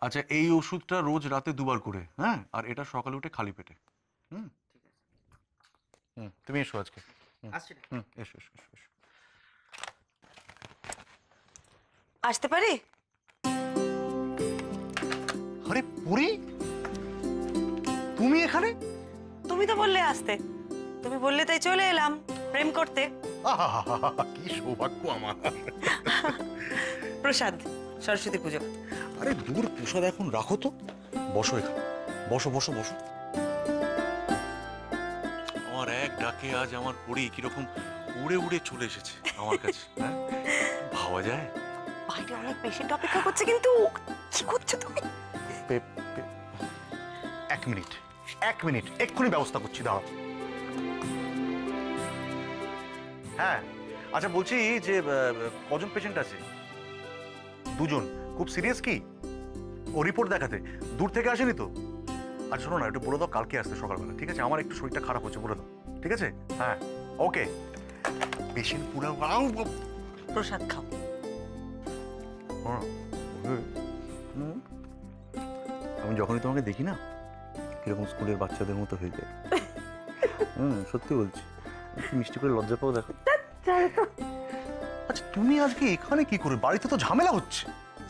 আচ্ছা, এই ওষুধটা রোজ রাতে 2বার করে, হ্যাঁ? আর এটা সকালে উঠে খালি পেটে। হুম? তুমি এসো আজকে। আসছি। এসো এসো এসো এসো। আসতে পারি? আরে পুরি, তুমি এখানে? তুমি তো বললে আসতে, তুমি বললে তাই চলে এলাম প্রেম করতে। কি সৌভাগ্য আমার। প্রসাদ, সরস্বতী পুজো। আরে দূর, প্রসাদ এখন রাখো তো, বসো এখানে, বসো বসো বসো। আমার এক ডাকে আজ আমার পুরি কিরকম উড়ে উড়ে চলে এসেছে আমার কাছে। হ্যাঁ, ভাবা যায়? বাইরে অনেক পেশেন্ট অপেক্ষা করছে, কিন্তু কি করছো তুমি? এক মিনিট, এক মিনিট, এক্ষুনি ব্যবস্থা করছি, দাঁড়াও। হ্যাঁ, আচ্ছা বলছি যে কজন পেশেন্ট আছে? 2জন। খুব সিরিয়াস কি? ও রিপোর্ট দেখাতে দূর থেকে আসেনি তো? আর শোনো না, একটু বলে দাও কালকে আসতে সকালবেলা, ঠিক আছে? আমার একটু শরীরটা খারাপ হচ্ছে, বলে দাও, ঠিক আছে? হ্যাঁ, ওকে। পেশেন্ট পুরো প্রসাদ খাও। আমি যখনই তোমাকে দেখি না, কিরকম স্কুলের বাচ্চাদের মতো হয়ে যায়। সত্যি বলছি, একটু মিষ্টি করে লজ্জা পাও, দেখো। আচ্ছা, তুমি আজকে এখানে কি করে? বাড়িতে তো ঝামেলা হচ্ছে।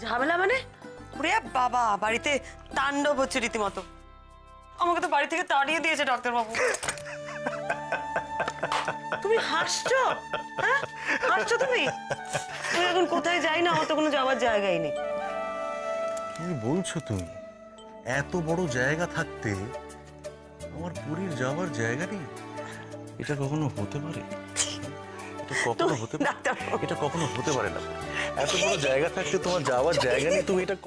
ঝামেলা মানে? ওরে বাবা, বাড়িতে তাণ্ডব হচ্ছে রীতিমতো। আমাকে তো বাড়ি থেকে তাড়িয়ে দিয়েছে ডাক্তারবাবু। তুমি হাসছো? হ্যাঁ, হাসছো তুমি? তুমি এখন কোথায় যাই না, আমার তো কোনো যাওয়ার জায়গাই নেই। কি বলছো তুমি? এত বড় জায়গা থাকতে আমার পুরীর যাওয়ার জায়গা নেই? এটা কখনো হতে পারে? এটা কখনো হতে পারে? এটা কখনো হতে পারে না। এত বড় জায়গা থাকতে তোমার যাওয়ার জায়গা নেই, তুমি এটা